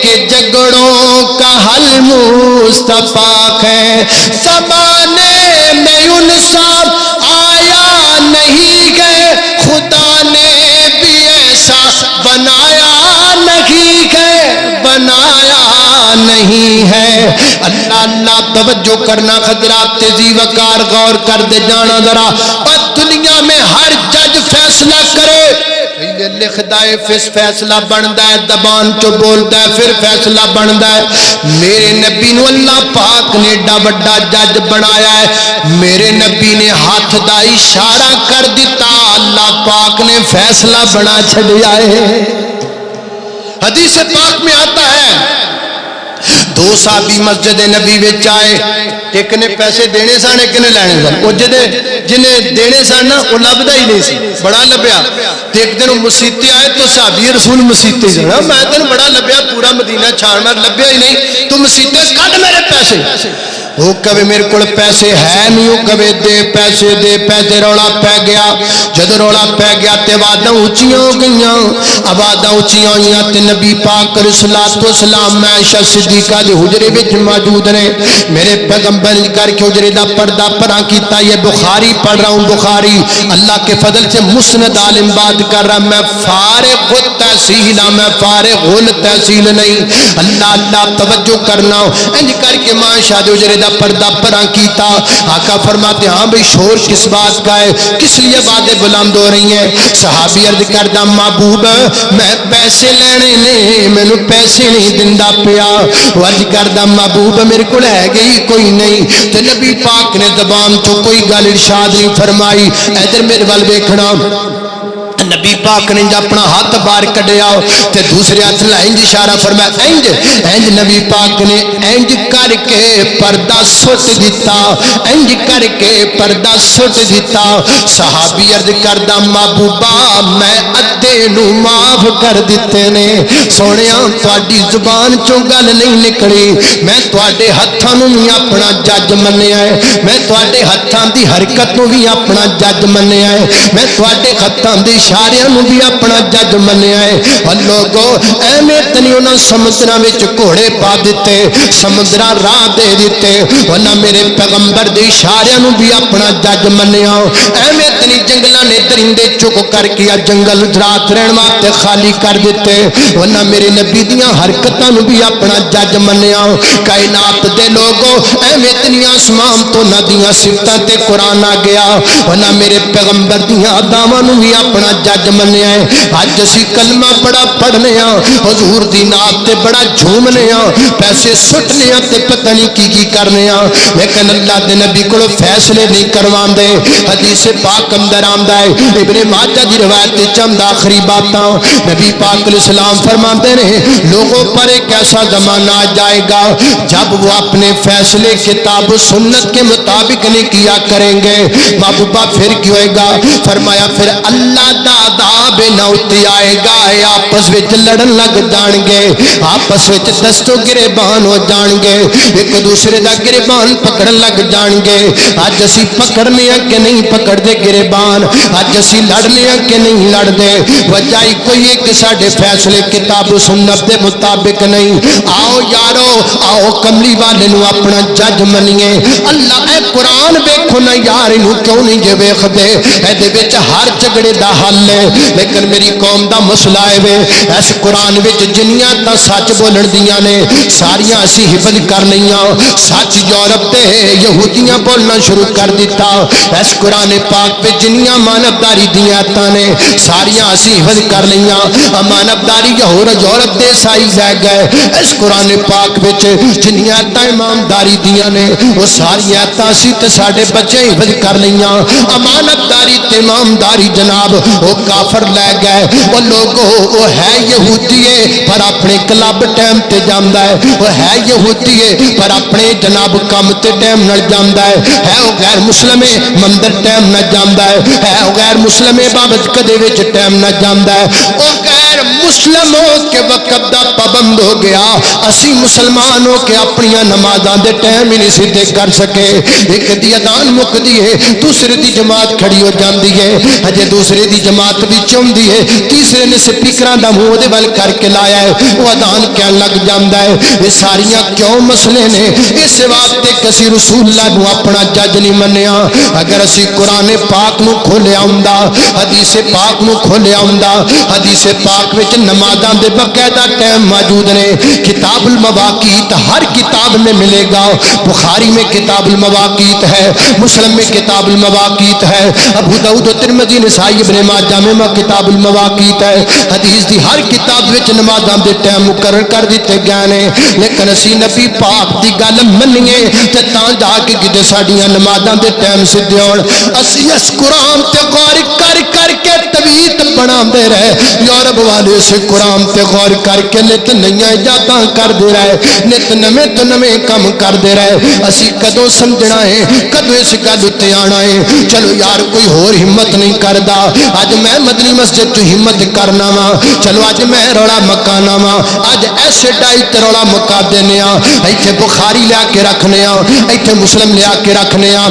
کے جھگڑوں کا حل مصطفیٰ ہے زمانے میں انصاف آیا نہیں ہے خدا نے بھی ایسا بنایا نہیں ہے بنایا نہیں ہے اللہ اللہ توجہ کرنا حضرات تیزی وقار غور کر دے جانا ذرا اور دنیا میں ہر جج فیصلہ کرے لکھدا ہے پھر فیصلہ بندا ہے زبان چو بولدا ہے پھر فیصلہ بندا ہے میرے نبی نو اللہ پاک نے ایڈا بڑا جج بنایا ہے میرے نبی نے ہاتھ دا اشارہ کر دیتا اللہ پاک نے فیصلہ بنا چھڑیا ہے حدیث پاک میں آتا ہے دو صحابی مسجد نبی وچ آئے ایک نے پیسے دینے سن ایک نے لینے سن وہ جنہیں دینے سن نا وہ لبدا ہی نہیں سی بڑا لبیا تے ایک دن مسیتے آئے تو صحابی رسول مسیتے جانا میں تینوں بڑا لبیا پورا مدینہ چھان مار لبیا ہی نہیں تو مسیتے کڈ میرے پیسے وہ کبھی میرے کو پیسے ہے نہیں وہ کبھی دے پیسے رولا پہ گیا جد رولا پہ گیا تے آوازاں اونچیاں ہو گئیاں آوازاں اونچیاں ہوئیاں تے نبی پاک علیہ الصلوۃ والسلام میں عائشہ صدیقہ دے حجرے وچ موجود نے میرے پیغمبر کر کے حجرے دا پردہ پراں کیتا یہ بخاری پڑھ رہا ہوں بخاری اللہ کے فضل سے مسند عالم بات کر رہا میں فارغ التحصیل میں فارغ التحصیل نہیں اللہ اللہ توجہ کرنا انج کر کے ماشاء دے حجرے دا پردہ پراں کیتا آقا فرماتے ہاں بھئی شور کس بات کا ہے کس لیے باتیں بلند ہو رہی ہیں صحابی عرض کردہ محبوب میں پیسے لینے نے میں پیسے نہیں دندا پیا عرض کردہ محبوب میرے کو ہے گئی کوئی نہیں تو نبی پاک نے زبان تو کوئی گل ارشاد نہیں فرمائی ادھر میرے وال ویکھنا نبی پاک نے اپنا ہاتھ باہر کڈیا تے دوسرے ہاتھ نال انج اشارہ فرمایا انج نبی پاک نے انج کر کے پردہ سٹ دیتا انج کر کے پردہ سٹ دیتا صحابی عرض کردہ محبوبہ میں ادھے نو معاف کر دیتے نے سونیا تہاڈی زبان چوں گل نہیں نکلی میں تہاڈے ہتھاں نو بھی اپنا جج منیا ہے میں تہاڈے ہتھاں دی حرکت نو بھی اپنا جج منیا ہے میں تہاڈے ہتھاں دی اشاریاں نو بھی اپنا جج منیا ہے اور لوگو ایویں تنی انہاں سمندراں وچ گھوڑے پا دیتے سمندراں راہ دے دیتے انہاں میرے پیغمبر دے اشاریاں نو بھی اپنا جج منیا ایویں تنی جنگلاں نے درندے چک کر کے جنگل رات رہن واسطے خالی کر دیتے انہاں میرے نبی دیاں حرکتاں نو بھی اپنا جج منیا کائنات دے لوگو ایویں تنی آسمان تو ندیاں صفتاں تے قرآن آ گیا انہاں میرے پیغمبر دیاں اداواں نو بھی اپنا جج منیا ہے اج اسی کلمہ بڑا پڑھنے ہاں حضور دی نات تے بڑا جھومنے ہاں پیسے سٹنے ہاں تے پتہ نہیں کی کرنے ہاں لیکن اللہ دے نبی کو فیصلے نہیں کرواندے حدیث پاک اندر آندا ہے ابن ماجہ دی روایت تے چند آخری باتاں نبی پاک علیہ السلام فرماتے ہیں لوگوں پر ایک ایسا زمانہ آ جائے گا جب وہ اپنے فیصلے کتاب و سنت کے مطابق نہیں کیا کریں گے محبوبہ پھر کیا ہوئے گا فرمایا پھر اللہ دا عذاب نوتی آئے گا آپس وچ لڑن لگ جان گے آپس وچ دستو گریبان ہو جان گے ایک دوسرے دا گریبان پکڑن لگ جان گے اج اسی پکڑنے کہ نہیں پکڑ دے گریبان اج اسی لڑنے کہ نہیں لڑ دے وجہ کوئی ایک ساڈے فیصلے کتاب و سنت دے مطابق نہیں آؤ یارو آؤ کملی والے نو اپنا جج منیے اللہ اے قرآن ویکھو نا یار انہوں کیوں نہیں جے ویکھ دے اے دے وچ ہر جھگڑے دا حل حل ہے لیکن میری قوم دا مسئلہ ہے اس قرآن وچ جنیاں تا سچ بولن دیاں نے ساریاں اسی حفظ کر لیاں سچ یورپ تے یہودیاں بولنا شروع کر دیتا اس قرآن پاک پہ جنیاں مانبداری دیاں آیتاں نے ساریاں اسی حفظ کر لیاں امانتداری یورپ دے عیسائی رہ گئے اس قرآن پاک وچ جنیاں آیتاں امامداری دیاں نے وہ ساری آیتاں اسی تے ساڈے بچے حفظ کر لیاں امانتداری تے امامداری جناب وہ کافر لے گئے وہ لوگوں وہ ہے یہودی ہے پر اپنے کلب ٹائم تے جاندا ہے وہ ہے یہودی ہے پر اپنے جناب کم تے ٹائم نال جاندا ہے وہ غیر مسلم ہے مندر ٹائم نہ جاندا ہے وہ غیر مسلم ہے بابت کدے وچ ٹائم نہ جاندا ہے وہ غیر مسلم ہو کے وقت دا پابند ہو گیا اسی مسلمان ہو کے اپنی نمازاں دے ٹائم ہی نہیں سیدھے کر سکے ایک دی اذان مکدی ہے دوسرے دی جماعت کھڑی ہو جاندی ہے اجے دوسرے دی جماعت وچ ہوندی ہے تیسرے نے سپیکراں دا منہ دے ول کر کے لایا ہے وہ اذان کہن لگ جاندا ہے یہ ساریاں کیوں مسئلے نے اس واسطے کسی رسول اللہ نو اپنا جج نہیں منیا اگر اسی قرآن پاک نو کھولیا ہوندا حدیث پاک نو کھولیا ہوندا حدیث پاک وچ نمازاں دے باقاعدہ ٹائم موجود نے کتاب المواقیت ہر کتاب میں ملے گا بخاری میں کتاب المواقیت ہے مسلم میں کتاب المواقیت ہے ابو داؤد و ترمذی نسائی ابن ماجہ میں کتاب المواقیت ہے حدیث دی ہر کتاب وچ نمازاں دے ٹائم مقرر کر دیتے گئے نے لیکن اسی نبی پاک دی گل منیے تے تاں جا کے کدے ساڈیاں نمازاں دے ٹائم سدھے ہون اسی اس قرآن تے غور کر کے تویت بناندے رہے یورپ والے سے قرآن تے غور کر کے نت نئیاں ایجاداں کر دے رہے نت نویں تو نویں کم کر دے رہے اسی کدوں سمجھنا ہے کدوں اس گل تے آنا ہے چلو یار کوئی ہور ہمت نہیں کردا اج میں مدنی مسجد تو ہمت کرنا وا چلو اج میں روڑا مکانا وا اج ایسے ڈائی تے روڑا مکا دینے آ ایتھے بخاری لیا کے رکھنے آ ایتھے مسلم لیا کے رکھنے آ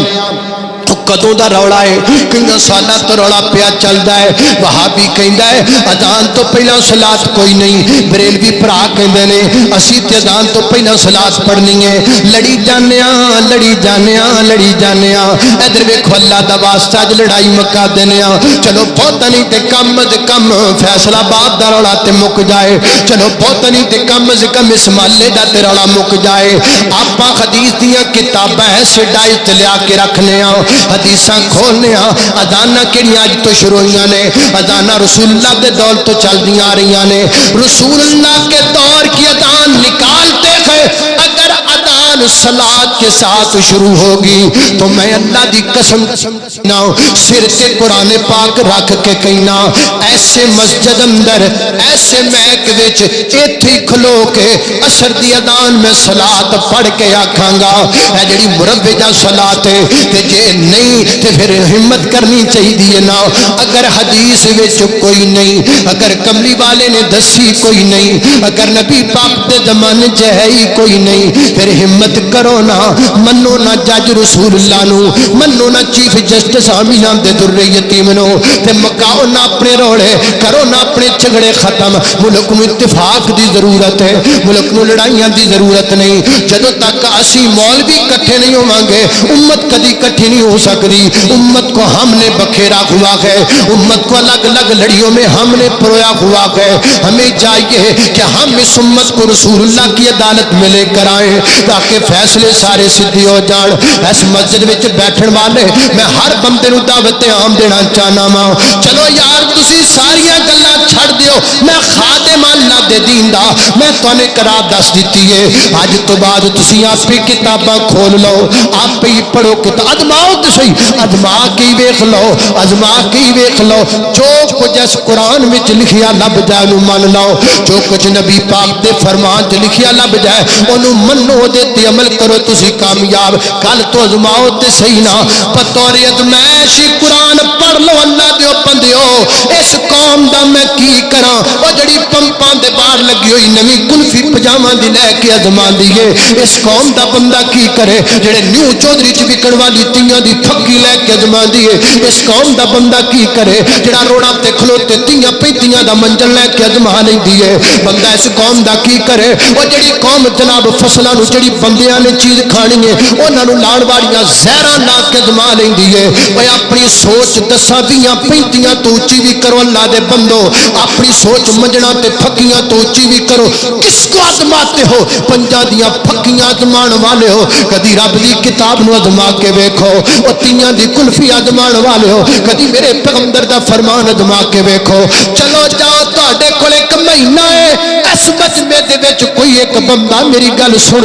کدوں دا روڑا ہے کئی سالاں تو روڑا پیا چلدا ہے وہابی کہندا ہے اذان تو پہلا صلات کوئی نہیں بریلوی بھرا کہندے نے اسی تے اذان تو پہلا صلات پڑھنی ہے لڑی جانے ادھر ویکھو اللہ دا واسطہ اج لڑائی مکا دینے چلو بہت نہیں تے کم از کم فیصلہ آباد دا روڑا تے مک جائے چلو بہت نہیں تے کم از کم اس محلے دا تے روڑا مک جائے آپاں حدیث دیاں کتاباں ایسے ڈائی تے لیا کے رکھنے حدیثاں کھولنے اذاناں کیڑیاں اج تو شروع ہوئیاں نے اذاناں رسول اللہ دے دور تو چلدیاں آ رہیاں نے رسول اللہ کے دور کی اذان نکالتے ہیں اگر اذان صلات کے ساتھ شروع ہوگی تو میں اللہ دی قسم نہ سر سے قرآن پاک رکھ کے کہنا ایسے مسجد اندر ایسے محک وچ ایتھے کھلو کے عصر دی اذان میں صلات پڑھ کے آکھاں گا اے جڑی مروجہ صلات ہے تے جے نہیں تے پھر ہمت کرنی چاہیے نا اگر حدیث وچ کوئی نہیں اگر کملی والے نے دسی کوئی نہیں اگر نبی پاک دے زمانے چ ہے ہی کوئی نہیں پھر ہمت کرو نا منو نا جج رسول اللہ نو منو نا چیف جسٹس آمینہ دے در یتیم نو تے مکاؤ نا اپنے روڑے کرو نا اپنے جھگڑے ختم ملک نو اتفاق دی ضرورت ہے ملک نو لڑائیاں دی ضرورت نہیں جدوں تک اسی مولوی کٹھے نہیں ہوواں گے امت کدی کٹھی نہیں ہو سکتی امت کو ہم نے بکھیرا ہوا ہے امت کو الگ الگ لڑیوں میں ہم نے پرویا ہوا ہے ہمیں چاہیے کہ ہم اس امت کو رسول اللہ کی عدالت میں لے کر آئیں تاکہ فیصلے سارے سدھی ہو جان اس مسجد وچ بیٹھن والے میں ہر بندے نو دعوت عام دینا چاہنا وا چلو یار تسی ساریاں گلاں چھڑ دیو میں خادم اللہ دے دین دا میں توانے قرار دس دتی ہے اج تو بعد تسی آپ ہی کتاباں کھول لو آپ ہی پڑھو کتاب ازماؤ تو صحیح ازما کے ویکھ لو ازما کے ویکھ لو جو کچھ اس قرآن وچ لکھیا لب جائے نو من لو جو کچھ نبی پاک دے فرمان وچ لکھیا لب جائے اونوں منو دے تے عمل کرو تسی کامیاب کل تو ازماؤ تے صحیح نہ بطور ازمائش قرآن پڑھ لو اللہ دیو بندیو اس قوم دا میں کی کراں او جڑی پمپاں دے باہر لگی ہوئی نویں کلفی پجامہ دی لے کے ازما دیے اس قوم دا بندہ کی کرے جڑے نیو چودھری چ وکن والی تیاں دی تھکی لے کے ازما دیے اس قوم دا بندہ کی کرے جڑا روڑا تے کھلوتے تیاں پینتیاں دا منجل لے کے ازما لیندی ہے بندہ اس قوم دا کی کرے او جڑی قوم جناب فصلاں نو جڑی بندیاں نے چیز کھانی ہے انہاں نو لاڑ والیاں زہراں لا کے ازما لیندی ہے او اپنی سوچ 10-20-35 تو اچھی بھی کرو اللہ دے بندو اپنی سوچ منجنا تے پھکیاں تو اچھی بھی کرو کس کو آزماتے ہو 5 دیاں پھکیاں آزمان والے ہو کدی رب دی کتاب نو آزما کے ویکھو او 3 دی کلفی آزمان والے ہو کدی میرے پیغمبر دا فرمان آزما کے ویکھو چلو جاؤ تہاڈے کول 1 مہینہ ہے اس مجمع دے وچ کوئی ایک بندہ میری گل سن